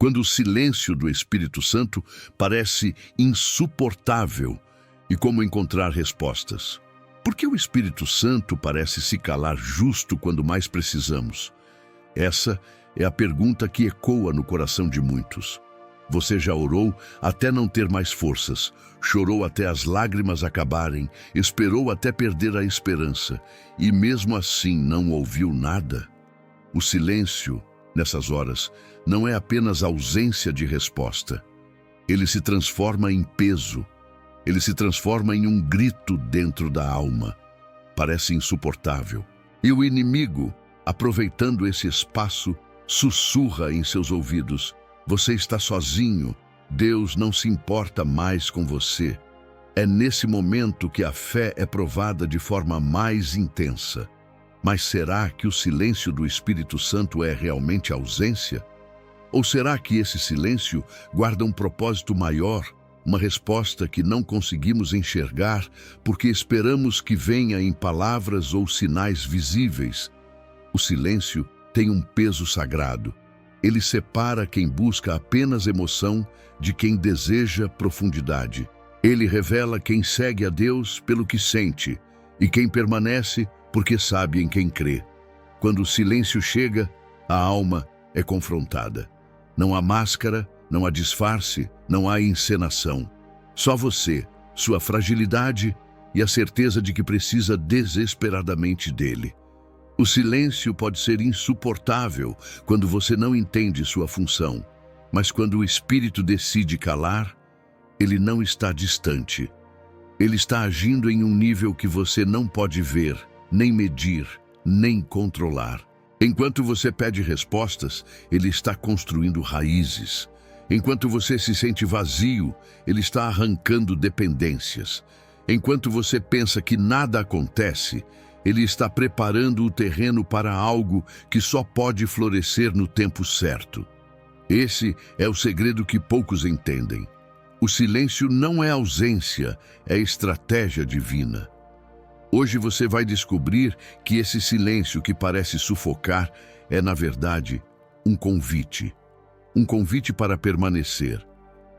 Quando o silêncio do Espírito Santo parece insuportável e como encontrar respostas. Por que o Espírito Santo parece se calar justo quando mais precisamos? Essa é a pergunta que ecoa no coração de muitos. Você já orou até não ter mais forças, chorou até as lágrimas acabarem, esperou até perder a esperança e mesmo assim não ouviu nada? O silêncio, nessas horas, não é apenas ausência de resposta. Ele se transforma em peso. Ele se transforma em um grito dentro da alma. Parece insuportável. E o inimigo, aproveitando esse espaço, sussurra em seus ouvidos: você está sozinho, Deus não se importa mais com você. É nesse momento que a fé é provada de forma mais intensa. Mas será que o silêncio do Espírito Santo é realmente ausência? Ou será que esse silêncio guarda um propósito maior, uma resposta que não conseguimos enxergar porque esperamos que venha em palavras ou sinais visíveis? O silêncio tem um peso sagrado. Ele separa quem busca apenas emoção de quem deseja profundidade. Ele revela quem segue a Deus pelo que sente e quem permanece porque sabe em quem crê. Quando o silêncio chega, a alma é confrontada. Não há máscara, não há disfarce, não há encenação. Só você, sua fragilidade e a certeza de que precisa desesperadamente dele. O silêncio pode ser insuportável quando você não entende sua função, mas quando o Espírito decide calar, ele não está distante. Ele está agindo em um nível que você não pode ver, nem medir, nem controlar. Enquanto você pede respostas, ele está construindo raízes. Enquanto você se sente vazio, ele está arrancando dependências. Enquanto você pensa que nada acontece, ele está preparando o terreno para algo que só pode florescer no tempo certo. Esse é o segredo que poucos entendem. O silêncio não é ausência, é estratégia divina. Hoje você vai descobrir que esse silêncio que parece sufocar é, na verdade, um convite. Um convite para permanecer,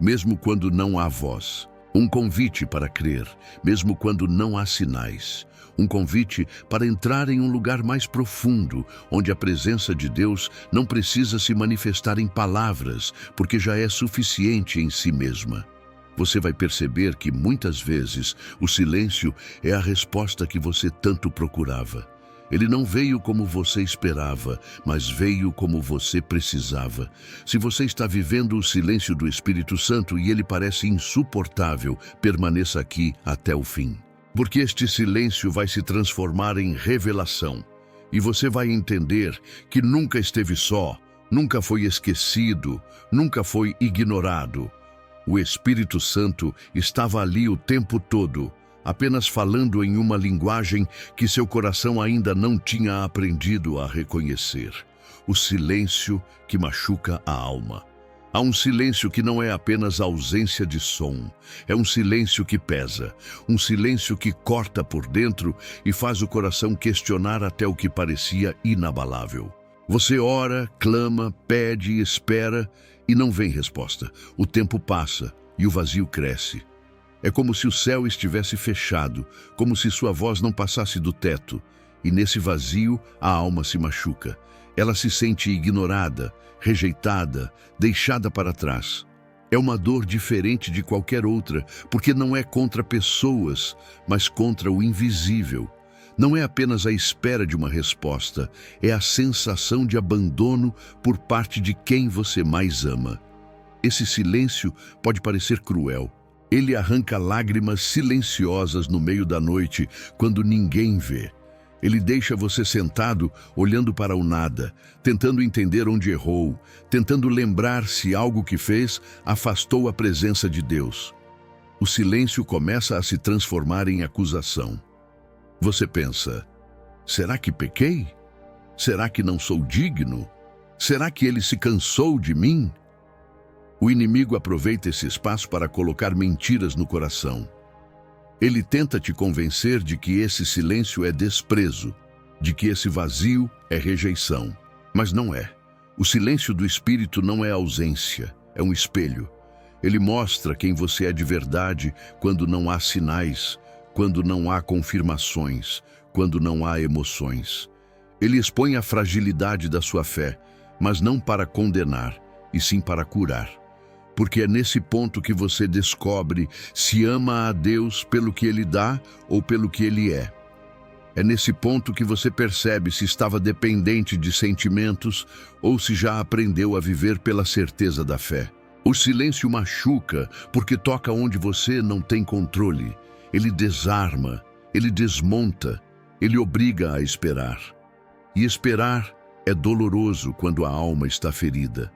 mesmo quando não há voz. Um convite para crer, mesmo quando não há sinais. Um convite para entrar em um lugar mais profundo, onde a presença de Deus não precisa se manifestar em palavras, porque já é suficiente em si mesma. Você vai perceber que muitas vezes o silêncio é a resposta que você tanto procurava. Ele não veio como você esperava, mas veio como você precisava. Se você está vivendo o silêncio do Espírito Santo e ele parece insuportável, permaneça aqui até o fim. Porque este silêncio vai se transformar em revelação. E você vai entender que nunca esteve só, nunca foi esquecido, nunca foi ignorado. O Espírito Santo estava ali o tempo todo, apenas falando em uma linguagem que seu coração ainda não tinha aprendido a reconhecer. O silêncio que machuca a alma. Há um silêncio que não é apenas ausência de som. É um silêncio que pesa. Um silêncio que corta por dentro e faz o coração questionar até o que parecia inabalável. Você ora, clama, pede, espera e não vem resposta. O tempo passa e o vazio cresce. É como se o céu estivesse fechado, como se sua voz não passasse do teto. E nesse vazio, a alma se machuca. Ela se sente ignorada, rejeitada, deixada para trás. É uma dor diferente de qualquer outra, porque não é contra pessoas, mas contra o invisível. Não é apenas a espera de uma resposta, é a sensação de abandono por parte de quem você mais ama. Esse silêncio pode parecer cruel. Ele arranca lágrimas silenciosas no meio da noite, quando ninguém vê. Ele deixa você sentado, olhando para o nada, tentando entender onde errou, tentando lembrar se algo que fez afastou a presença de Deus. O silêncio começa a se transformar em acusação. Você pensa: será que pequei? Será que não sou digno? Será que ele se cansou de mim? O inimigo aproveita esse espaço para colocar mentiras no coração. Ele tenta te convencer de que esse silêncio é desprezo, de que esse vazio é rejeição. Mas não é. O silêncio do Espírito não é ausência, é um espelho. Ele mostra quem você é de verdade quando não há sinais, quando não há confirmações, quando não há emoções. Ele expõe a fragilidade da sua fé, mas não para condenar, e sim para curar. Porque é nesse ponto que você descobre se ama a Deus pelo que Ele dá ou pelo que Ele é. É nesse ponto que você percebe se estava dependente de sentimentos ou se já aprendeu a viver pela certeza da fé. O silêncio machuca porque toca onde você não tem controle. Ele desarma, ele desmonta, ele obriga a esperar. E esperar é doloroso quando a alma está ferida.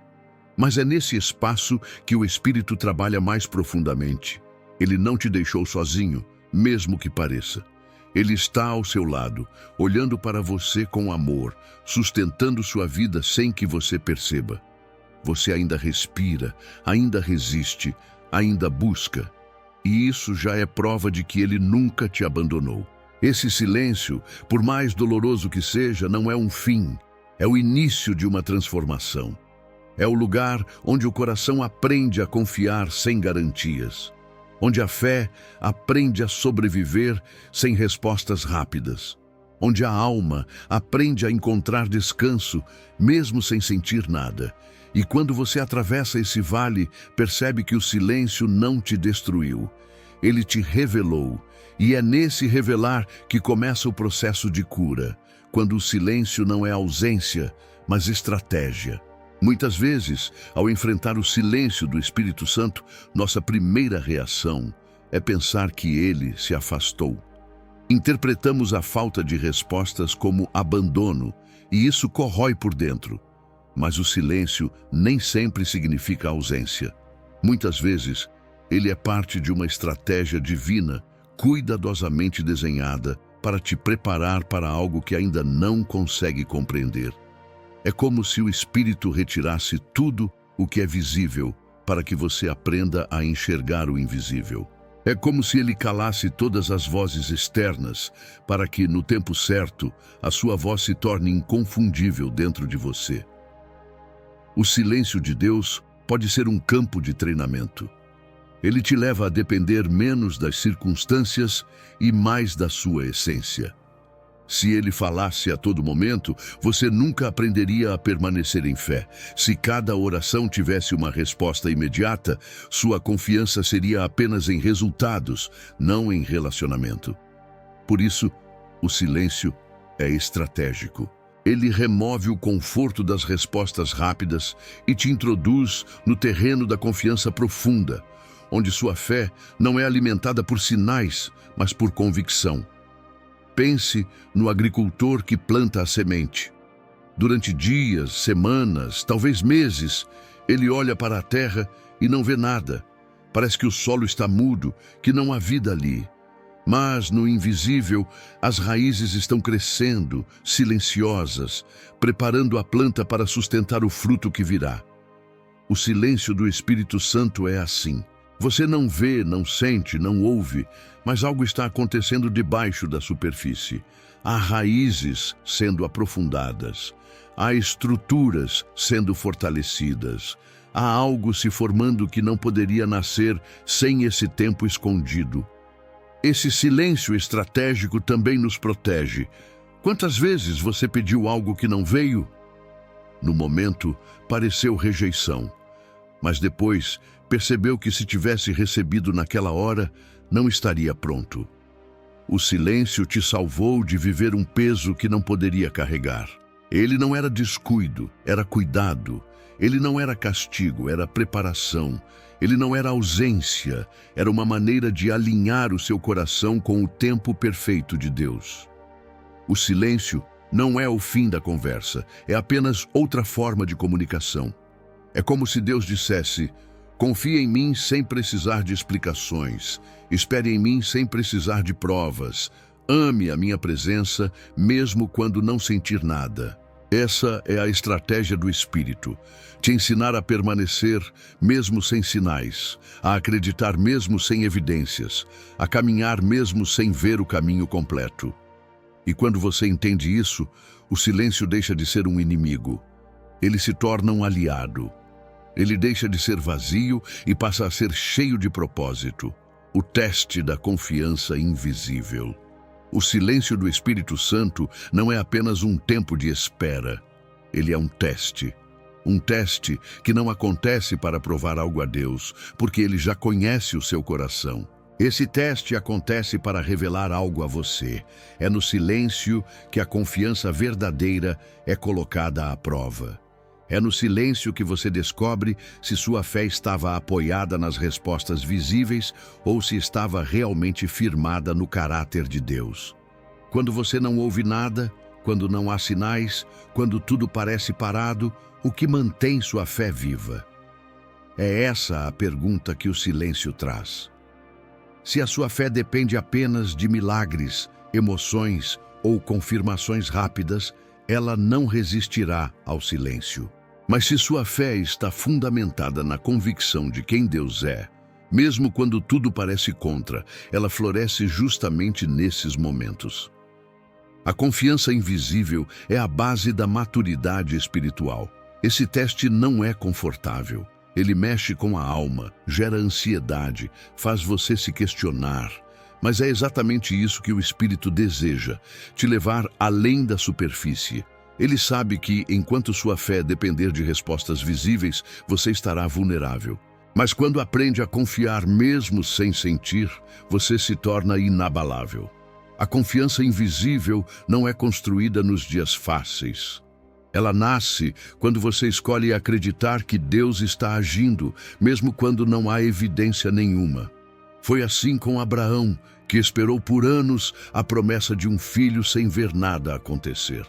Mas é nesse espaço que o Espírito trabalha mais profundamente. Ele não te deixou sozinho, mesmo que pareça. Ele está ao seu lado, olhando para você com amor, sustentando sua vida sem que você perceba. Você ainda respira, ainda resiste, ainda busca. E isso já é prova de que Ele nunca te abandonou. Esse silêncio, por mais doloroso que seja, não é um fim. É o início de uma transformação. É o lugar onde o coração aprende a confiar sem garantias. Onde a fé aprende a sobreviver sem respostas rápidas. Onde a alma aprende a encontrar descanso, mesmo sem sentir nada. E quando você atravessa esse vale, percebe que o silêncio não te destruiu. Ele te revelou. E é nesse revelar que começa o processo de cura, quando o silêncio não é ausência, mas estratégia. Muitas vezes, ao enfrentar o silêncio do Espírito Santo, nossa primeira reação é pensar que ele se afastou. Interpretamos a falta de respostas como abandono, e isso corrói por dentro. Mas o silêncio nem sempre significa ausência. Muitas vezes, ele é parte de uma estratégia divina, cuidadosamente desenhada, para te preparar para algo que ainda não consegue compreender. É como se o Espírito retirasse tudo o que é visível para que você aprenda a enxergar o invisível. É como se ele calasse todas as vozes externas para que, no tempo certo, a sua voz se torne inconfundível dentro de você. O silêncio de Deus pode ser um campo de treinamento. Ele te leva a depender menos das circunstâncias e mais da sua essência. Se ele falasse a todo momento, você nunca aprenderia a permanecer em fé. Se cada oração tivesse uma resposta imediata, sua confiança seria apenas em resultados, não em relacionamento. Por isso, o silêncio é estratégico. Ele remove o conforto das respostas rápidas e te introduz no terreno da confiança profunda, onde sua fé não é alimentada por sinais, mas por convicção. Pense no agricultor que planta a semente. Durante dias, semanas, talvez meses, ele olha para a terra e não vê nada. Parece que o solo está mudo, que não há vida ali. Mas, no invisível, as raízes estão crescendo, silenciosas, preparando a planta para sustentar o fruto que virá. O silêncio do Espírito Santo é assim. Você não vê, não sente, não ouve, mas algo está acontecendo debaixo da superfície. Há raízes sendo aprofundadas, há estruturas sendo fortalecidas, há algo se formando que não poderia nascer sem esse tempo escondido. Esse silêncio estratégico também nos protege. Quantas vezes você pediu algo que não veio? No momento, pareceu rejeição, mas depois percebeu que se tivesse recebido naquela hora, não estaria pronto. O silêncio te salvou de viver um peso que não poderia carregar. Ele não era descuido, era cuidado. Ele não era castigo, era preparação. Ele não era ausência, era uma maneira de alinhar o seu coração com o tempo perfeito de Deus. O silêncio não é o fim da conversa, é apenas outra forma de comunicação. É como se Deus dissesse: confie em mim sem precisar de explicações. Espere em mim sem precisar de provas. Ame a minha presença, mesmo quando não sentir nada. Essa é a estratégia do Espírito. Te ensinar a permanecer, mesmo sem sinais. A acreditar mesmo sem evidências. A caminhar mesmo sem ver o caminho completo. E quando você entende isso, o silêncio deixa de ser um inimigo. Ele se torna um aliado. Ele deixa de ser vazio e passa a ser cheio de propósito. O teste da confiança invisível. O silêncio do Espírito Santo não é apenas um tempo de espera. Ele é um teste. Um teste que não acontece para provar algo a Deus, porque Ele já conhece o seu coração. Esse teste acontece para revelar algo a você. É no silêncio que a confiança verdadeira é colocada à prova. É no silêncio que você descobre se sua fé estava apoiada nas respostas visíveis ou se estava realmente firmada no caráter de Deus. Quando você não ouve nada, quando não há sinais, quando tudo parece parado, o que mantém sua fé viva? É essa a pergunta que o silêncio traz. Se a sua fé depende apenas de milagres, emoções ou confirmações rápidas, ela não resistirá ao silêncio. Mas se sua fé está fundamentada na convicção de quem Deus é, mesmo quando tudo parece contra, ela floresce justamente nesses momentos. A confiança invisível é a base da maturidade espiritual. Esse teste não é confortável. Ele mexe com a alma, gera ansiedade, faz você se questionar. Mas é exatamente isso que o Espírito deseja, te levar além da superfície. Ele sabe que, enquanto sua fé depender de respostas visíveis, você estará vulnerável. Mas quando aprende a confiar mesmo sem sentir, você se torna inabalável. A confiança invisível não é construída nos dias fáceis. Ela nasce quando você escolhe acreditar que Deus está agindo, mesmo quando não há evidência nenhuma. Foi assim com Abraão, que esperou por anos a promessa de um filho sem ver nada acontecer.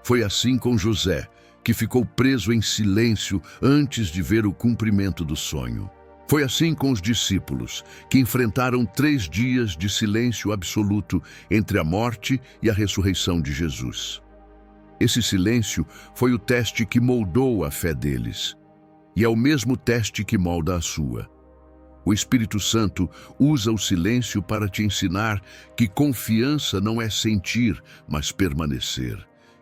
Foi assim com José, que ficou preso em silêncio antes de ver o cumprimento do sonho. Foi assim com os discípulos, que enfrentaram 3 dias de silêncio absoluto entre a morte e a ressurreição de Jesus. Esse silêncio foi o teste que moldou a fé deles, e é o mesmo teste que molda a sua. O Espírito Santo usa o silêncio para te ensinar que confiança não é sentir, mas permanecer.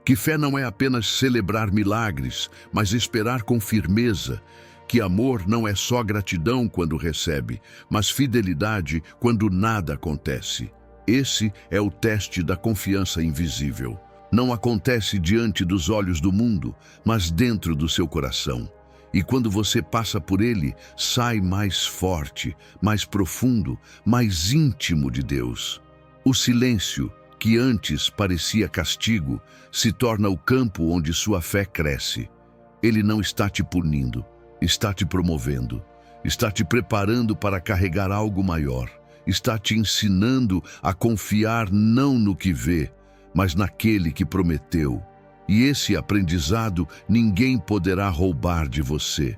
Que fé não é apenas celebrar milagres, mas esperar com firmeza. Que amor não é só gratidão quando recebe, mas fidelidade quando nada acontece. Esse é o teste da confiança invisível. Não acontece diante dos olhos do mundo, mas dentro do seu coração. E quando você passa por ele, sai mais forte, mais profundo, mais íntimo de Deus. O silêncio, que antes parecia castigo, se torna o campo onde sua fé cresce. Ele não está te punindo, está te promovendo, está te preparando para carregar algo maior, está te ensinando a confiar não no que vê, mas naquele que prometeu. E esse aprendizado ninguém poderá roubar de você,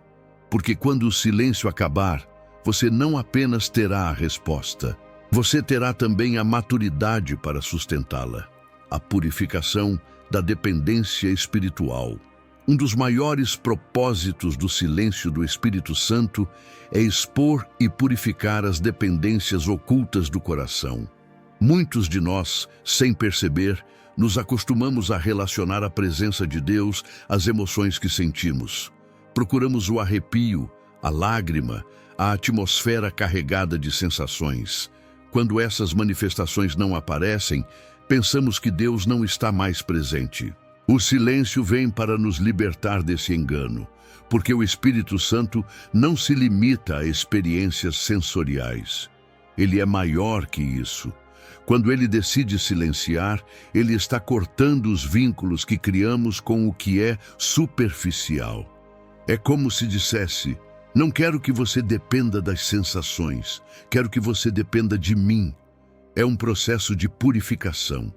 porque quando o silêncio acabar, você não apenas terá a resposta, você terá também a maturidade para sustentá-la. A purificação da dependência espiritual. Um dos maiores propósitos do silêncio do Espírito Santo é expor e purificar as dependências ocultas do coração. Muitos de nós, sem perceber, nos acostumamos a relacionar a presença de Deus às emoções que sentimos. Procuramos o arrepio, a lágrima, a atmosfera carregada de sensações. Quando essas manifestações não aparecem, pensamos que Deus não está mais presente. O silêncio vem para nos libertar desse engano, porque o Espírito Santo não se limita a experiências sensoriais. Ele é maior que isso. Quando ele decide silenciar, ele está cortando os vínculos que criamos com o que é superficial. É como se dissesse: não quero que você dependa das sensações, quero que você dependa de mim. É um processo de purificação.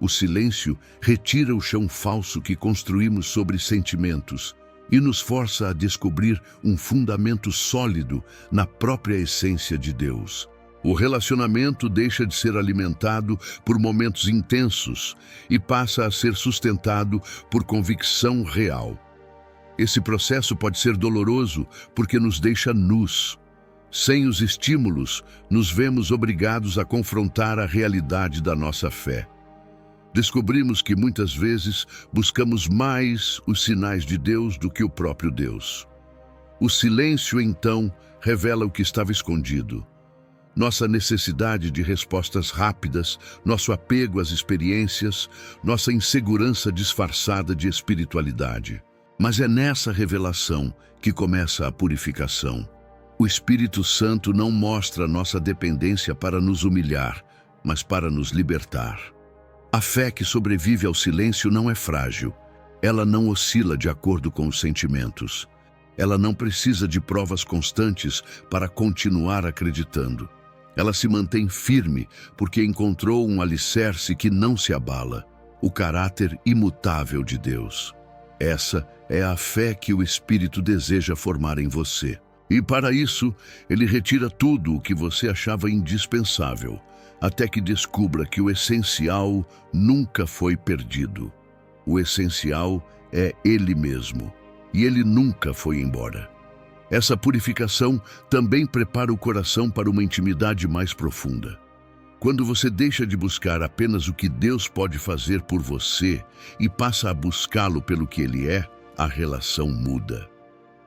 O silêncio retira o chão falso que construímos sobre sentimentos e nos força a descobrir um fundamento sólido na própria essência de Deus. O relacionamento deixa de ser alimentado por momentos intensos e passa a ser sustentado por convicção real. Esse processo pode ser doloroso porque nos deixa nus. Sem os estímulos, nos vemos obrigados a confrontar a realidade da nossa fé. Descobrimos que muitas vezes buscamos mais os sinais de Deus do que o próprio Deus. O silêncio, então, revela o que estava escondido. Nossa necessidade de respostas rápidas, nosso apego às experiências, nossa insegurança disfarçada de espiritualidade. Mas é nessa revelação que começa a purificação. O Espírito Santo não mostra nossa dependência para nos humilhar, mas para nos libertar. A fé que sobrevive ao silêncio não é frágil. Ela não oscila de acordo com os sentimentos. Ela não precisa de provas constantes para continuar acreditando. Ela se mantém firme porque encontrou um alicerce que não se abala, o caráter imutável de Deus. Essa é a fé que o Espírito deseja formar em você. E para isso, ele retira tudo o que você achava indispensável, até que descubra que o essencial nunca foi perdido. O essencial é Ele mesmo, e Ele nunca foi embora. Essa purificação também prepara o coração para uma intimidade mais profunda. Quando você deixa de buscar apenas o que Deus pode fazer por você e passa a buscá-lo pelo que Ele é, a relação muda.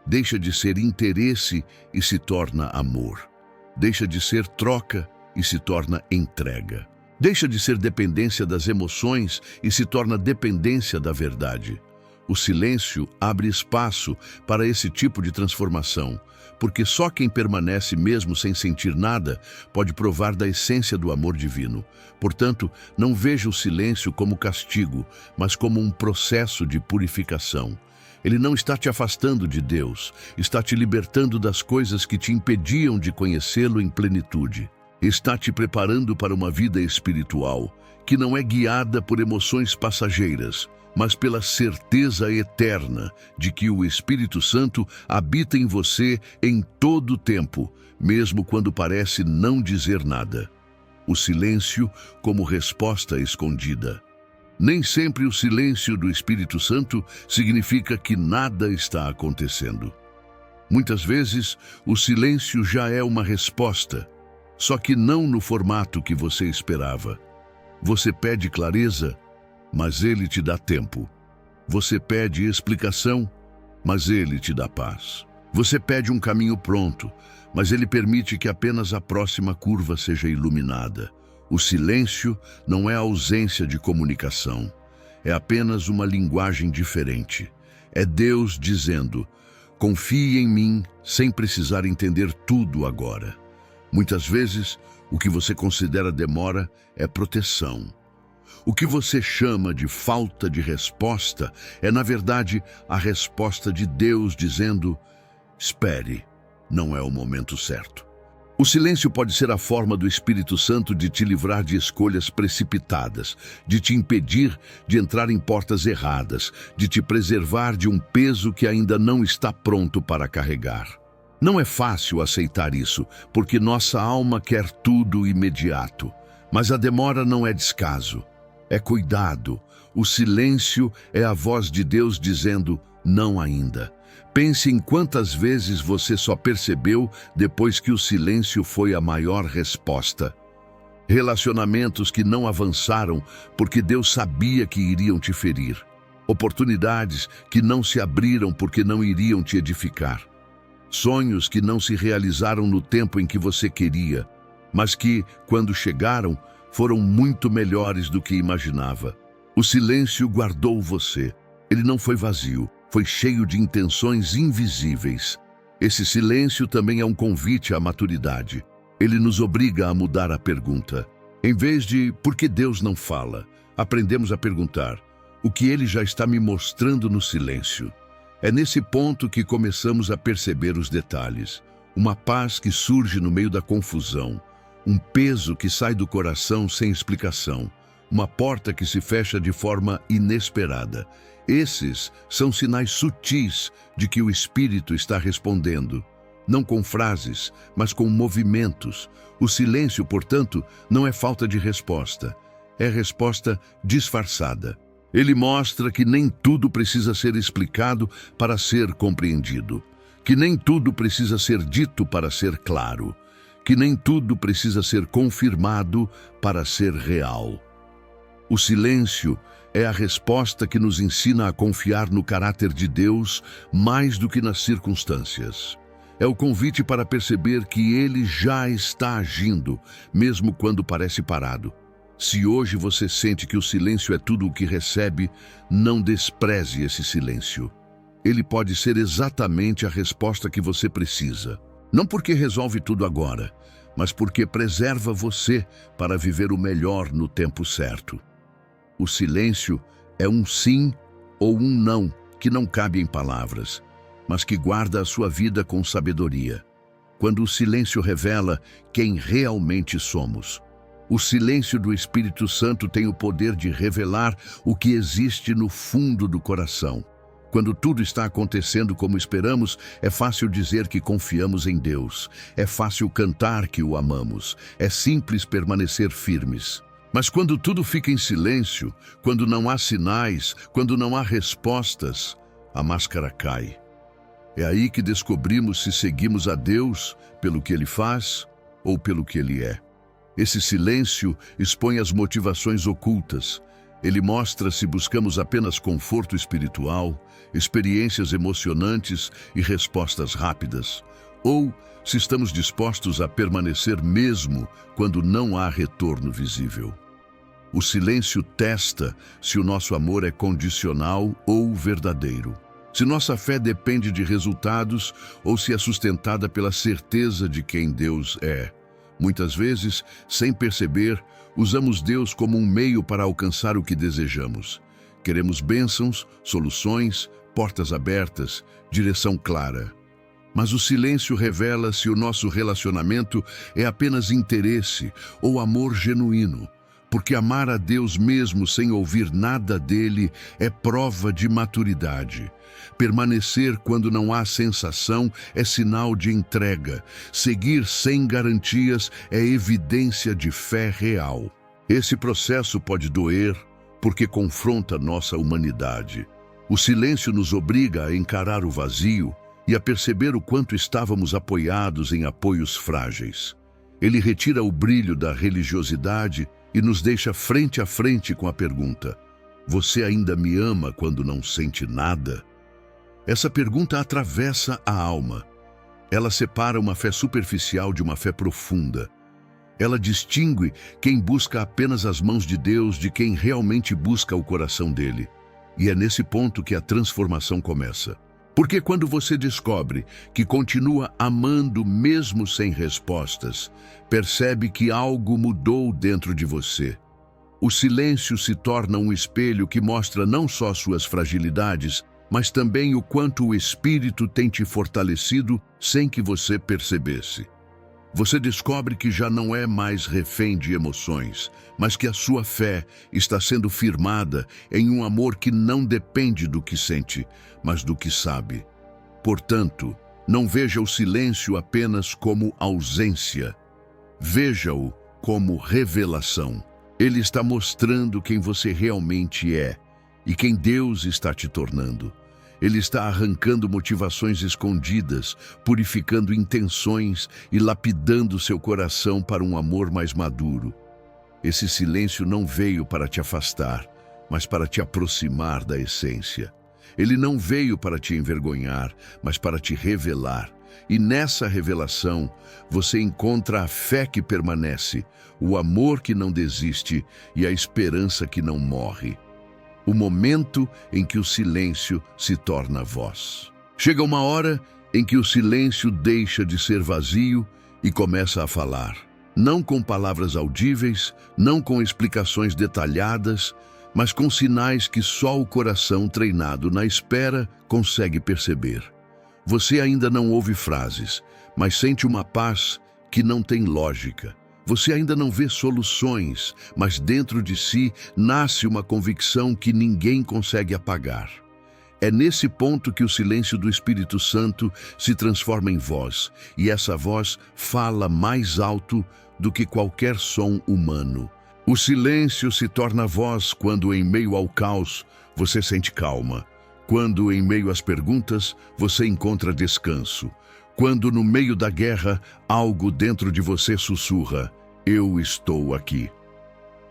Deixa de ser interesse e se torna amor. Deixa de ser troca e se torna entrega. Deixa de ser dependência das emoções e se torna dependência da verdade. O silêncio abre espaço para esse tipo de transformação, porque só quem permanece mesmo sem sentir nada pode provar da essência do amor divino. Portanto, não veja o silêncio como castigo, mas como um processo de purificação. Ele não está te afastando de Deus, está te libertando das coisas que te impediam de conhecê-lo em plenitude. Está te preparando para uma vida espiritual, que não é guiada por emoções passageiras, mas pela certeza eterna de que o Espírito Santo habita em você em todo o tempo, mesmo quando parece não dizer nada. O silêncio como resposta escondida. Nem sempre o silêncio do Espírito Santo significa que nada está acontecendo. Muitas vezes, o silêncio já é uma resposta, só que não no formato que você esperava. Você pede clareza, mas Ele te dá tempo. Você pede explicação, mas Ele te dá paz. Você pede um caminho pronto, mas Ele permite que apenas a próxima curva seja iluminada. O silêncio não é ausência de comunicação, é apenas uma linguagem diferente. É Deus dizendo: confie em mim sem precisar entender tudo agora. Muitas vezes, o que você considera demora é proteção. O que você chama de falta de resposta é, na verdade, a resposta de Deus dizendo: espere, não é o momento certo. O silêncio pode ser a forma do Espírito Santo de te livrar de escolhas precipitadas, de te impedir de entrar em portas erradas, de te preservar de um peso que ainda não está pronto para carregar. Não é fácil aceitar isso, porque nossa alma quer tudo imediato. Mas a demora não é descaso, é cuidado. O silêncio é a voz de Deus dizendo: não ainda. Pense em quantas vezes você só percebeu depois que o silêncio foi a maior resposta. Relacionamentos que não avançaram porque Deus sabia que iriam te ferir. Oportunidades que não se abriram porque não iriam te edificar. Sonhos que não se realizaram no tempo em que você queria, mas que, quando chegaram, foram muito melhores do que imaginava. O silêncio guardou você. Ele não foi vazio. Foi cheio de intenções invisíveis. Esse silêncio também é um convite à maturidade. Ele nos obriga a mudar a pergunta. Em vez de "por que Deus não fala?", aprendemos a perguntar: o que Ele já está me mostrando no silêncio? É nesse ponto que começamos a perceber os detalhes. Uma paz que surge no meio da confusão. Um peso que sai do coração sem explicação. Uma porta que se fecha de forma inesperada. Esses são sinais sutis de que o Espírito está respondendo, não com frases, mas com movimentos. O silêncio, portanto, não é falta de resposta, é resposta disfarçada. Ele mostra que nem tudo precisa ser explicado para ser compreendido, que nem tudo precisa ser dito para ser claro, que nem tudo precisa ser confirmado para ser real. O silêncio é a resposta que nos ensina a confiar no caráter de Deus mais do que nas circunstâncias. É o convite para perceber que Ele já está agindo, mesmo quando parece parado. Se hoje você sente que o silêncio é tudo o que recebe, não despreze esse silêncio. Ele pode ser exatamente a resposta que você precisa. Não porque resolve tudo agora, mas porque preserva você para viver o melhor no tempo certo. O silêncio é um sim ou um não que não cabe em palavras, mas que guarda a sua vida com sabedoria. Quando o silêncio revela quem realmente somos. O silêncio do Espírito Santo tem o poder de revelar o que existe no fundo do coração. Quando tudo está acontecendo como esperamos, é fácil dizer que confiamos em Deus. É fácil cantar que o amamos. É simples permanecer firmes. Mas quando tudo fica em silêncio, quando não há sinais, quando não há respostas, a máscara cai. É aí que descobrimos se seguimos a Deus pelo que Ele faz ou pelo que Ele é. Esse silêncio expõe as motivações ocultas. Ele mostra se buscamos apenas conforto espiritual, experiências emocionantes e respostas rápidas, ou se estamos dispostos a permanecer mesmo quando não há retorno visível. O silêncio testa se o nosso amor é condicional ou verdadeiro, se nossa fé depende de resultados ou se é sustentada pela certeza de quem Deus é. Muitas vezes, sem perceber, usamos Deus como um meio para alcançar o que desejamos. Queremos bênçãos, soluções, portas abertas, direção clara. Mas o silêncio revela se o nosso relacionamento é apenas interesse ou amor genuíno, porque amar a Deus mesmo sem ouvir nada dele é prova de maturidade. Permanecer quando não há sensação é sinal de entrega. Seguir sem garantias é evidência de fé real. Esse processo pode doer porque confronta nossa humanidade. O silêncio nos obriga a encarar o vazio e a perceber o quanto estávamos apoiados em apoios frágeis. Ele retira o brilho da religiosidade e nos deixa frente a frente com a pergunta: você ainda me ama quando não sente nada? Essa pergunta atravessa a alma. Ela separa uma fé superficial de uma fé profunda. Ela distingue quem busca apenas as mãos de Deus de quem realmente busca o coração dele. E é nesse ponto que a transformação começa. Porque quando você descobre que continua amando mesmo sem respostas, percebe que algo mudou dentro de você. O silêncio se torna um espelho que mostra não só suas fragilidades, mas também o quanto o Espírito tem te fortalecido sem que você percebesse. Você descobre que já não é mais refém de emoções, mas que a sua fé está sendo firmada em um amor que não depende do que sente, mas do que sabe. Portanto, não veja o silêncio apenas como ausência. Veja-o como revelação. Ele está mostrando quem você realmente é e quem Deus está te tornando. Ele está arrancando motivações escondidas, purificando intenções e lapidando seu coração para um amor mais maduro. Esse silêncio não veio para te afastar, mas para te aproximar da essência. Ele não veio para te envergonhar, mas para te revelar. E nessa revelação, você encontra a fé que permanece, o amor que não desiste e a esperança que não morre. O momento em que o silêncio se torna voz. Chega uma hora em que o silêncio deixa de ser vazio e começa a falar. Não com palavras audíveis, não com explicações detalhadas, mas com sinais que só o coração treinado na espera consegue perceber. Você ainda não ouve frases, mas sente uma paz que não tem lógica. Você ainda não vê soluções, mas dentro de si nasce uma convicção que ninguém consegue apagar. É nesse ponto que o silêncio do Espírito Santo se transforma em voz, e essa voz fala mais alto do que qualquer som humano. O silêncio se torna voz quando, em meio ao caos, você sente calma. Quando, em meio às perguntas, você encontra descanso. Quando, no meio da guerra, algo dentro de você sussurra: eu estou aqui.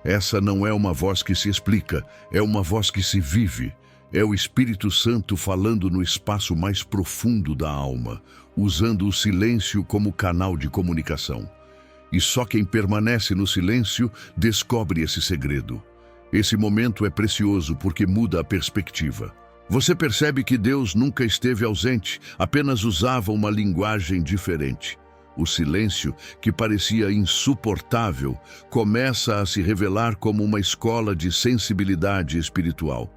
Essa não é uma voz que se explica, é uma voz que se vive. É o Espírito Santo falando no espaço mais profundo da alma, usando o silêncio como canal de comunicação. E só quem permanece no silêncio descobre esse segredo. Esse momento é precioso porque muda a perspectiva. Você percebe que Deus nunca esteve ausente, apenas usava uma linguagem diferente. O silêncio, que parecia insuportável, começa a se revelar como uma escola de sensibilidade espiritual.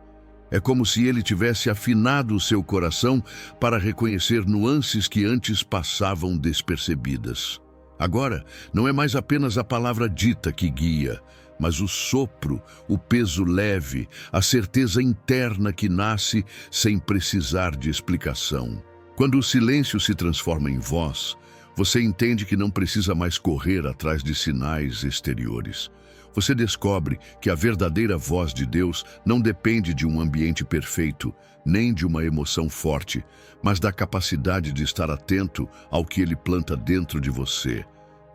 É como se ele tivesse afinado o seu coração para reconhecer nuances que antes passavam despercebidas. Agora, não é mais apenas a palavra dita que guia, mas o sopro, o peso leve, a certeza interna que nasce sem precisar de explicação. Quando o silêncio se transforma em voz, você entende que não precisa mais correr atrás de sinais exteriores. Você descobre que a verdadeira voz de Deus não depende de um ambiente perfeito, nem de uma emoção forte, mas da capacidade de estar atento ao que Ele planta dentro de você.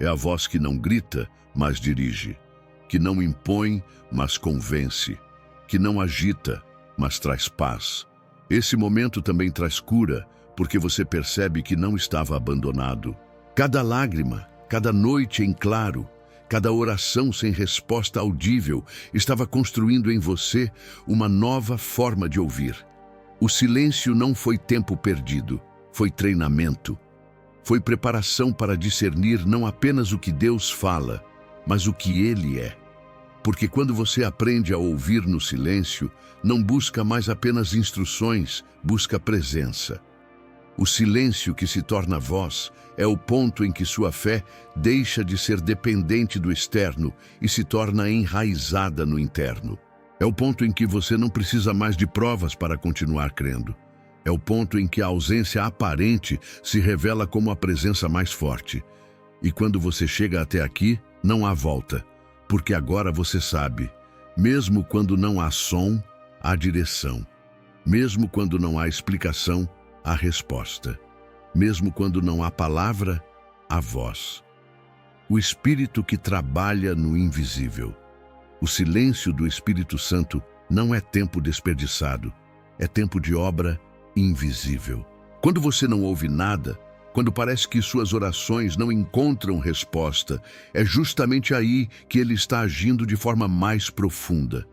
É a voz que não grita, mas dirige, que não impõe, mas convence, que não agita, mas traz paz. Esse momento também traz cura, porque você percebe que não estava abandonado. Cada lágrima, cada noite em claro, cada oração sem resposta audível estava construindo em você uma nova forma de ouvir. O silêncio não foi tempo perdido, foi treinamento. Foi preparação para discernir não apenas o que Deus fala, mas o que Ele é. Porque quando você aprende a ouvir no silêncio, não busca mais apenas instruções, busca presença. O silêncio que se torna voz é o ponto em que sua fé deixa de ser dependente do externo e se torna enraizada no interno. É o ponto em que você não precisa mais de provas para continuar crendo. É o ponto em que a ausência aparente se revela como a presença mais forte. E quando você chega até aqui, não há volta, porque agora você sabe, mesmo quando não há som, há direção. Mesmo quando não há explicação, há resposta. Mesmo quando não há palavra, há voz. O Espírito que trabalha no invisível. O silêncio do Espírito Santo não é tempo desperdiçado, é tempo de obra invisível. Quando você não ouve nada, quando parece que suas orações não encontram resposta, é justamente aí que Ele está agindo de forma mais profunda.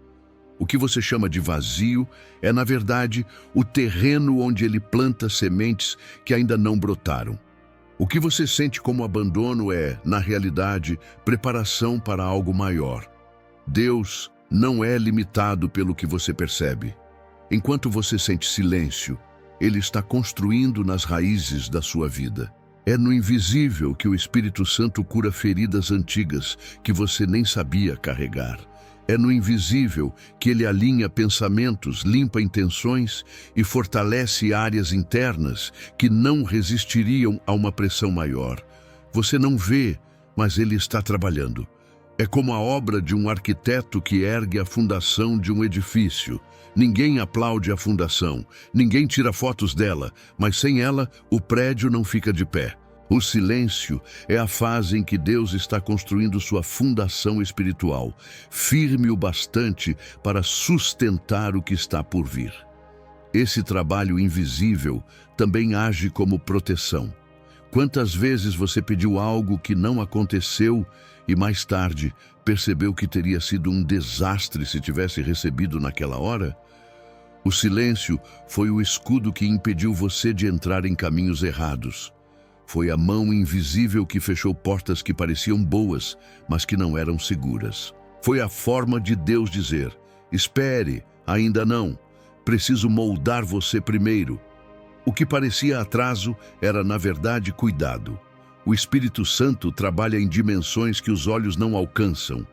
O que você chama de vazio é, na verdade, o terreno onde Ele planta sementes que ainda não brotaram. O que você sente como abandono é, na realidade, preparação para algo maior. Deus não é limitado pelo que você percebe. Enquanto você sente silêncio, Ele está construindo nas raízes da sua vida. É no invisível que o Espírito Santo cura feridas antigas que você nem sabia carregar. É no invisível que Ele alinha pensamentos, limpa intenções e fortalece áreas internas que não resistiriam a uma pressão maior. Você não vê, mas Ele está trabalhando. É como a obra de um arquiteto que ergue a fundação de um edifício. Ninguém aplaude a fundação, ninguém tira fotos dela, mas sem ela, o prédio não fica de pé. O silêncio é a fase em que Deus está construindo sua fundação espiritual, firme o bastante para sustentar o que está por vir. Esse trabalho invisível também age como proteção. Quantas vezes você pediu algo que não aconteceu e mais tarde percebeu que teria sido um desastre se tivesse recebido naquela hora? O silêncio foi o escudo que impediu você de entrar em caminhos errados. Foi a mão invisível que fechou portas que pareciam boas, mas que não eram seguras. Foi a forma de Deus dizer: espere, ainda não. Preciso moldar você primeiro. O que parecia atraso era, na verdade, cuidado. O Espírito Santo trabalha em dimensões que os olhos não alcançam.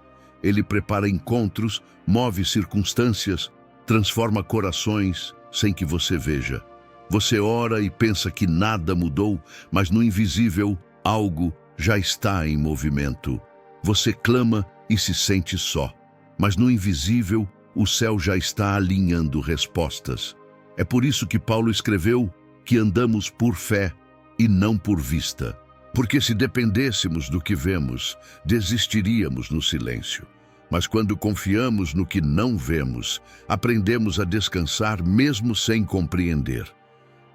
Ele prepara encontros, move circunstâncias, transforma corações sem que você veja. Você ora e pensa que nada mudou, mas no invisível, algo já está em movimento. Você clama e se sente só, mas no invisível, o céu já está alinhando respostas. É por isso que Paulo escreveu que andamos por fé e não por vista. Porque se dependêssemos do que vemos, desistiríamos no silêncio. Mas quando confiamos no que não vemos, aprendemos a descansar mesmo sem compreender.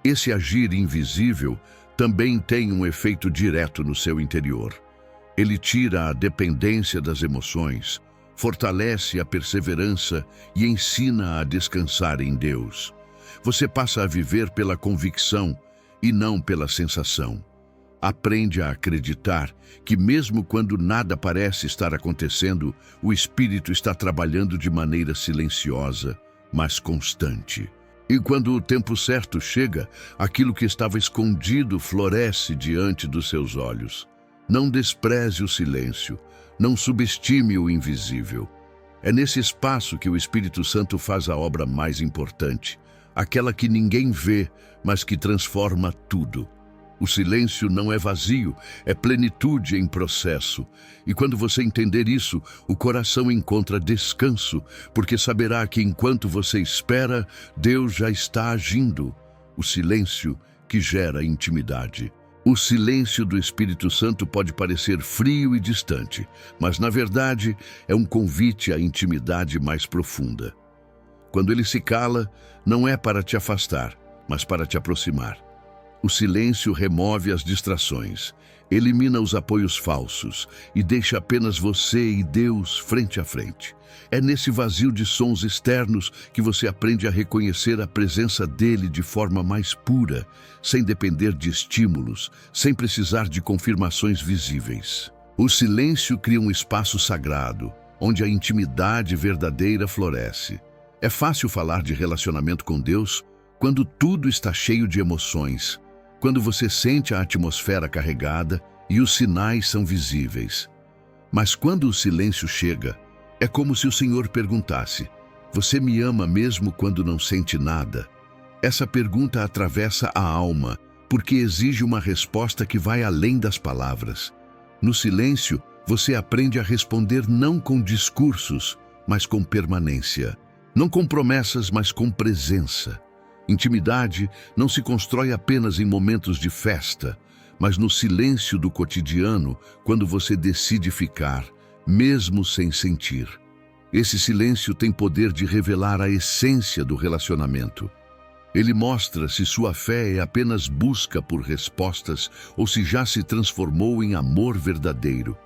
Esse agir invisível também tem um efeito direto no seu interior. Ele tira a dependência das emoções, fortalece a perseverança e ensina a descansar em Deus. Você passa a viver pela convicção e não pela sensação. Aprende a acreditar que mesmo quando nada parece estar acontecendo, o Espírito está trabalhando de maneira silenciosa, mas constante. E quando o tempo certo chega, aquilo que estava escondido floresce diante dos seus olhos. Não despreze o silêncio, não subestime o invisível. É nesse espaço que o Espírito Santo faz a obra mais importante, aquela que ninguém vê, mas que transforma tudo. O silêncio não é vazio, é plenitude em processo. E quando você entender isso, o coração encontra descanso, porque saberá que enquanto você espera, Deus já está agindo. O silêncio que gera intimidade. O silêncio do Espírito Santo pode parecer frio e distante, mas na verdade é um convite à intimidade mais profunda. Quando ele se cala, não é para te afastar, mas para te aproximar. O silêncio remove as distrações, elimina os apoios falsos e deixa apenas você e Deus frente a frente. É nesse vazio de sons externos que você aprende a reconhecer a presença dele de forma mais pura, sem depender de estímulos, sem precisar de confirmações visíveis. O silêncio cria um espaço sagrado, onde a intimidade verdadeira floresce. É fácil falar de relacionamento com Deus quando tudo está cheio de emoções, quando você sente a atmosfera carregada e os sinais são visíveis. Mas quando o silêncio chega, é como se o Senhor perguntasse: você me ama mesmo quando não sente nada? Essa pergunta atravessa a alma, porque exige uma resposta que vai além das palavras. No silêncio, você aprende a responder não com discursos, mas com permanência. Não com promessas, mas com presença. Intimidade não se constrói apenas em momentos de festa, mas no silêncio do cotidiano, quando você decide ficar, mesmo sem sentir. Esse silêncio tem poder de revelar a essência do relacionamento. Ele mostra se sua fé é apenas busca por respostas ou se já se transformou em amor verdadeiro.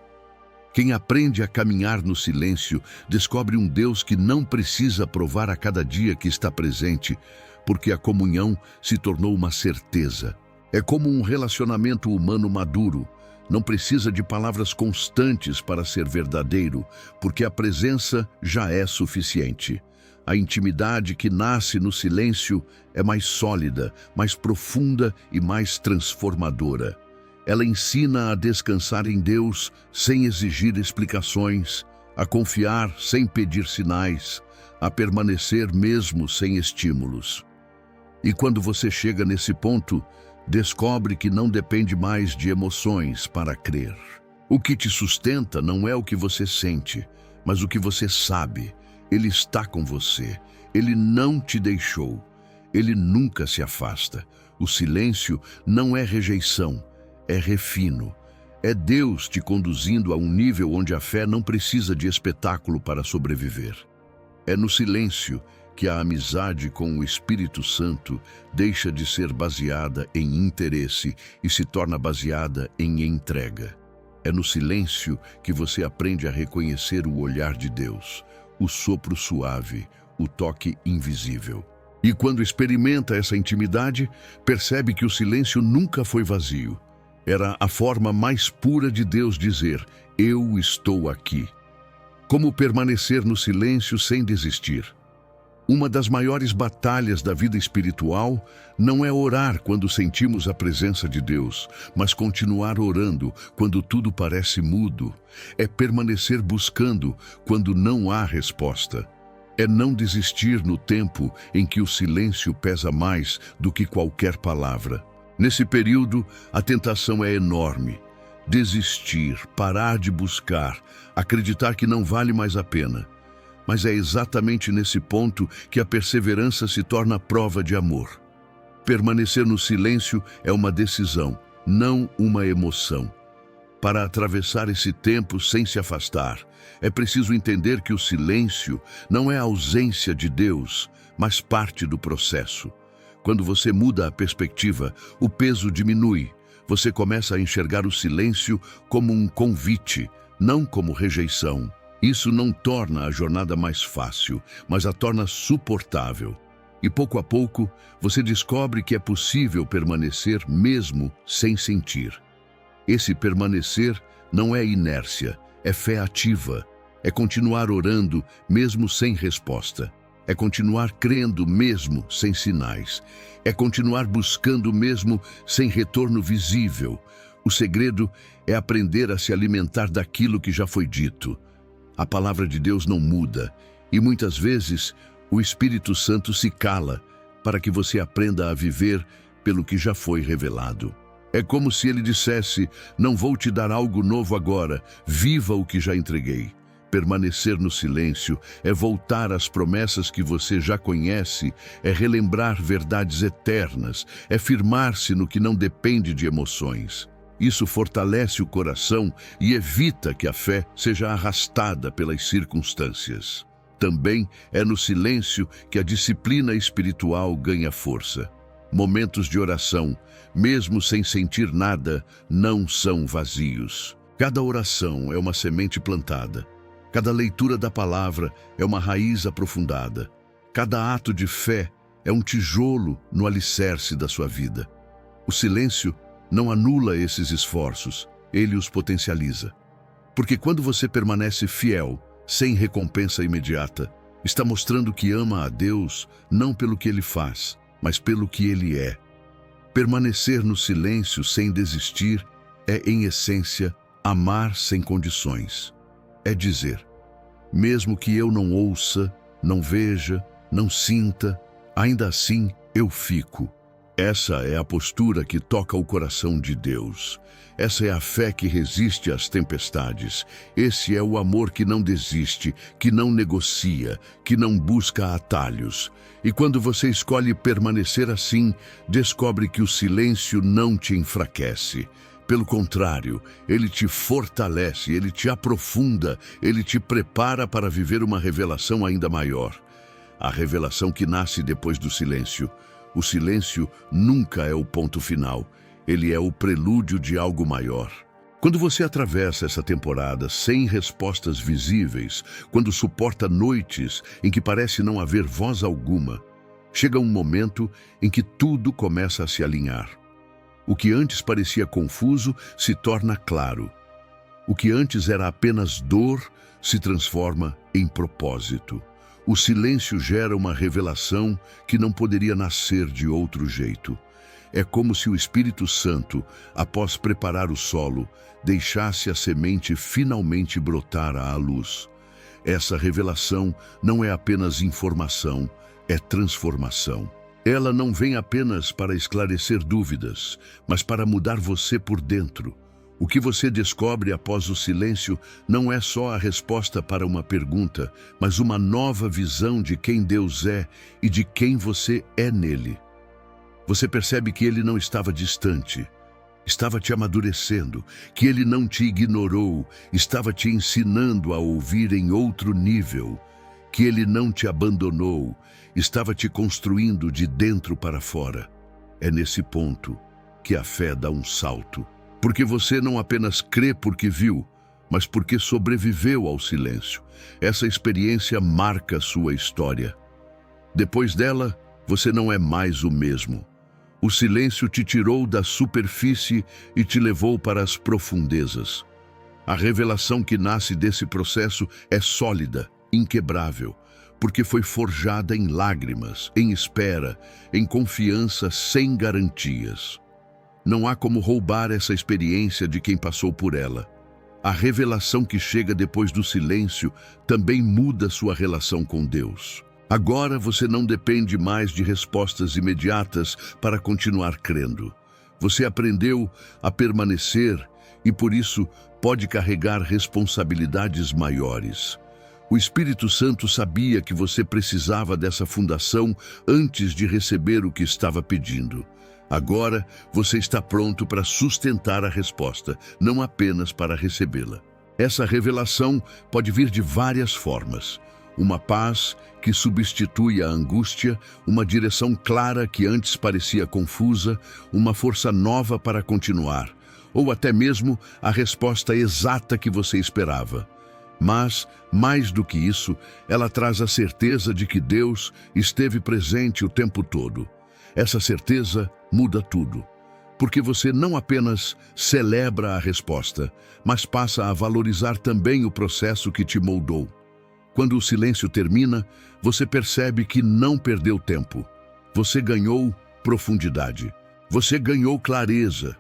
Quem aprende a caminhar no silêncio descobre um Deus que não precisa provar a cada dia que está presente, porque a comunhão se tornou uma certeza. É como um relacionamento humano maduro. Não precisa de palavras constantes para ser verdadeiro, porque a presença já é suficiente. A intimidade que nasce no silêncio é mais sólida, mais profunda e mais transformadora. Ela ensina a descansar em Deus sem exigir explicações, a confiar sem pedir sinais, a permanecer mesmo sem estímulos. E quando você chega nesse ponto, descobre que não depende mais de emoções para crer. O que te sustenta não é o que você sente, mas o que você sabe. Ele está com você. Ele não te deixou. Ele nunca se afasta. O silêncio não é rejeição, é refino. É Deus te conduzindo a um nível onde a fé não precisa de espetáculo para sobreviver. É no silêncio que a amizade com o Espírito Santo deixa de ser baseada em interesse e se torna baseada em entrega. É no silêncio que você aprende a reconhecer o olhar de Deus, o sopro suave, o toque invisível. E quando experimenta essa intimidade, percebe que o silêncio nunca foi vazio. Era a forma mais pura de Deus dizer: eu estou aqui. Como permanecer no silêncio sem desistir? Uma das maiores batalhas da vida espiritual não é orar quando sentimos a presença de Deus, mas continuar orando quando tudo parece mudo. É permanecer buscando quando não há resposta. É não desistir no tempo em que o silêncio pesa mais do que qualquer palavra. Nesse período, a tentação é enorme. Desistir, parar de buscar, acreditar que não vale mais a pena. Mas é exatamente nesse ponto que a perseverança se torna prova de amor. Permanecer no silêncio é uma decisão, não uma emoção. Para atravessar esse tempo sem se afastar, é preciso entender que o silêncio não é a ausência de Deus, mas parte do processo. Quando você muda a perspectiva, o peso diminui. Você começa a enxergar o silêncio como um convite, não como rejeição. Isso não torna a jornada mais fácil, mas a torna suportável. E pouco a pouco, você descobre que é possível permanecer mesmo sem sentir. Esse permanecer não é inércia, é fé ativa. É continuar orando mesmo sem resposta. É continuar crendo mesmo sem sinais. É continuar buscando mesmo sem retorno visível. O segredo é aprender a se alimentar daquilo que já foi dito. A palavra de Deus não muda, e muitas vezes o Espírito Santo se cala para que você aprenda a viver pelo que já foi revelado. É como se ele dissesse: não vou te dar algo novo agora, viva o que já entreguei. Permanecer no silêncio é voltar às promessas que você já conhece, é relembrar verdades eternas, é firmar-se no que não depende de emoções. Isso fortalece o coração e evita que a fé seja arrastada pelas circunstâncias. Também é no silêncio que a disciplina espiritual ganha força. Momentos de oração, mesmo sem sentir nada, não são vazios. Cada oração é uma semente plantada. Cada leitura da palavra é uma raiz aprofundada. Cada ato de fé é um tijolo no alicerce da sua vida. O silêncio não anula esses esforços, ele os potencializa. Porque quando você permanece fiel, sem recompensa imediata, está mostrando que ama a Deus não pelo que Ele faz, mas pelo que Ele é. Permanecer no silêncio sem desistir é, em essência, amar sem condições. É dizer: mesmo que eu não ouça, não veja, não sinta, ainda assim eu fico. Essa é a postura que toca o coração de Deus. Essa é a fé que resiste às tempestades. Esse é o amor que não desiste, que não negocia, que não busca atalhos. E quando você escolhe permanecer assim, descobre que o silêncio não te enfraquece. Pelo contrário, ele te fortalece, ele te aprofunda, ele te prepara para viver uma revelação ainda maior. A revelação que nasce depois do silêncio. O silêncio nunca é o ponto final, ele é o prelúdio de algo maior. Quando você atravessa essa temporada sem respostas visíveis, quando suporta noites em que parece não haver voz alguma, chega um momento em que tudo começa a se alinhar. O que antes parecia confuso se torna claro. O que antes era apenas dor se transforma em propósito. O silêncio gera uma revelação que não poderia nascer de outro jeito. É como se o Espírito Santo, após preparar o solo, deixasse a semente finalmente brotar à luz. Essa revelação não é apenas informação, é transformação. Ela não vem apenas para esclarecer dúvidas, mas para mudar você por dentro. O que você descobre após o silêncio não é só a resposta para uma pergunta, mas uma nova visão de quem Deus é e de quem você é nele. Você percebe que Ele não estava distante, estava te amadurecendo, que Ele não te ignorou, estava te ensinando a ouvir em outro nível, que Ele não te abandonou, estava te construindo de dentro para fora. É nesse ponto que a fé dá um salto. Porque você não apenas crê porque viu, mas porque sobreviveu ao silêncio. Essa experiência marca sua história. Depois dela, você não é mais o mesmo. O silêncio te tirou da superfície e te levou para as profundezas. A revelação que nasce desse processo é sólida, inquebrável, porque foi forjada em lágrimas, em espera, em confiança sem garantias. Não há como roubar essa experiência de quem passou por ela. A revelação que chega depois do silêncio também muda sua relação com Deus. Agora você não depende mais de respostas imediatas para continuar crendo. Você aprendeu a permanecer e, por isso, pode carregar responsabilidades maiores. O Espírito Santo sabia que você precisava dessa fundação antes de receber o que estava pedindo. Agora você está pronto para sustentar a resposta, não apenas para recebê-la. Essa revelação pode vir de várias formas. Uma paz que substitui a angústia, uma direção clara que antes parecia confusa, uma força nova para continuar, ou até mesmo a resposta exata que você esperava. Mas, mais do que isso, ela traz a certeza de que Deus esteve presente o tempo todo. Essa certeza muda tudo, porque você não apenas celebra a resposta, mas passa a valorizar também o processo que te moldou. Quando o silêncio termina, você percebe que não perdeu tempo. Você ganhou profundidade. Você ganhou clareza.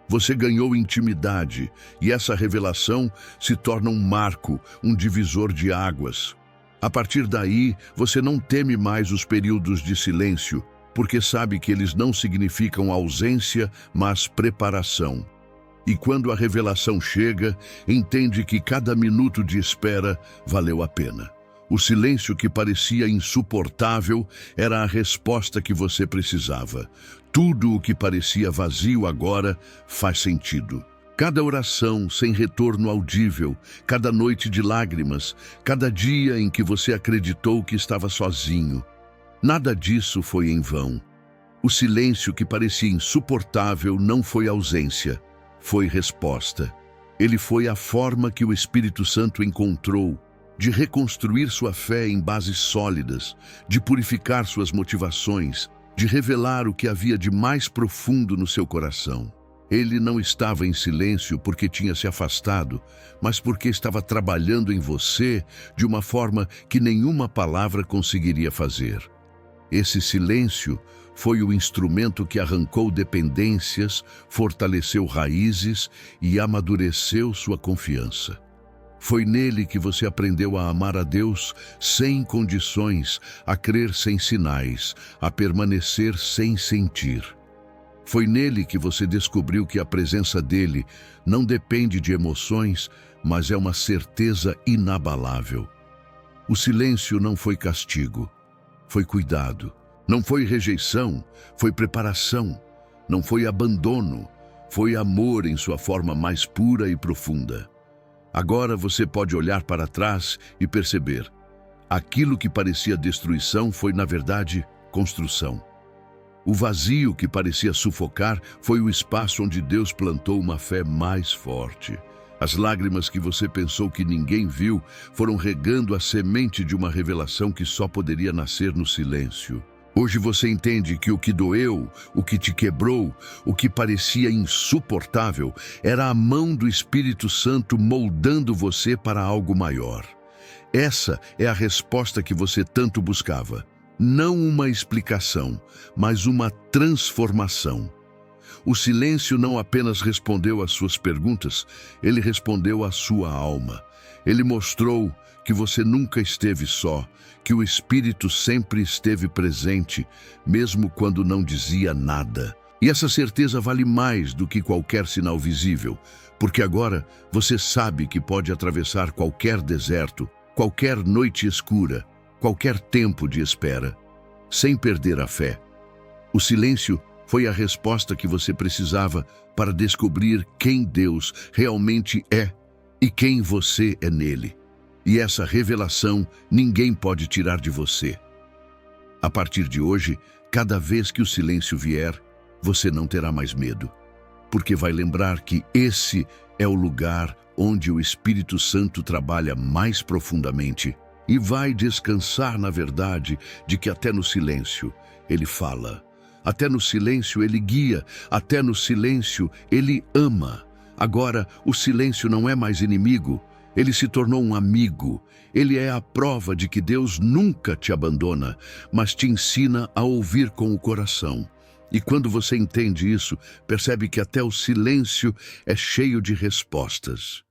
Você ganhou intimidade. E essa revelação se torna um marco, um divisor de águas. A partir daí, você não teme mais os períodos de silêncio, porque sabe que eles não significam ausência, mas preparação. E quando a revelação chega, entende que cada minuto de espera valeu a pena. O silêncio que parecia insuportável era a resposta que você precisava. Tudo o que parecia vazio agora faz sentido. Cada oração sem retorno audível, cada noite de lágrimas, cada dia em que você acreditou que estava sozinho. Nada disso foi em vão. O silêncio que parecia insuportável não foi ausência. Foi resposta. Ele foi a forma que o Espírito Santo encontrou de reconstruir sua fé em bases sólidas, de purificar suas motivações, de revelar o que havia de mais profundo no seu coração. Ele não estava em silêncio porque tinha se afastado, mas porque estava trabalhando em você de uma forma que nenhuma palavra conseguiria fazer. Esse silêncio foi o instrumento que arrancou dependências, fortaleceu raízes e amadureceu sua confiança. Foi nele que você aprendeu a amar a Deus sem condições, a crer sem sinais, a permanecer sem sentir. Foi nele que você descobriu que a presença dele não depende de emoções, mas é uma certeza inabalável. O silêncio não foi castigo, foi cuidado. Não foi rejeição, foi preparação. Não foi abandono, foi amor em sua forma mais pura e profunda. Agora você pode olhar para trás e perceber. Aquilo que parecia destruição foi, na verdade, construção. O vazio que parecia sufocar foi o espaço onde Deus plantou uma fé mais forte. As lágrimas que você pensou que ninguém viu foram regando a semente de uma revelação que só poderia nascer no silêncio. Hoje você entende que o que doeu, o que te quebrou, o que parecia insuportável, era a mão do Espírito Santo moldando você para algo maior. Essa é a resposta que você tanto buscava. Não uma explicação, mas uma transformação. O silêncio não apenas respondeu às suas perguntas, ele respondeu à sua alma. Ele mostrou que você nunca esteve só, que o Espírito sempre esteve presente, mesmo quando não dizia nada. E essa certeza vale mais do que qualquer sinal visível, porque agora você sabe que pode atravessar qualquer deserto, qualquer noite escura, qualquer tempo de espera, sem perder a fé. O silêncio foi a resposta que você precisava para descobrir quem Deus realmente é e quem você é nele. E essa revelação ninguém pode tirar de você. A partir de hoje, cada vez que o silêncio vier, você não terá mais medo, porque vai lembrar que esse é o lugar onde o Espírito Santo trabalha mais profundamente e vai descansar na verdade de que até no silêncio ele fala, até no silêncio ele guia, até no silêncio ele ama. Agora, o silêncio não é mais inimigo, ele se tornou um amigo. Ele é a prova de que Deus nunca te abandona, mas te ensina a ouvir com o coração. E quando você entende isso, percebe que até o silêncio é cheio de respostas.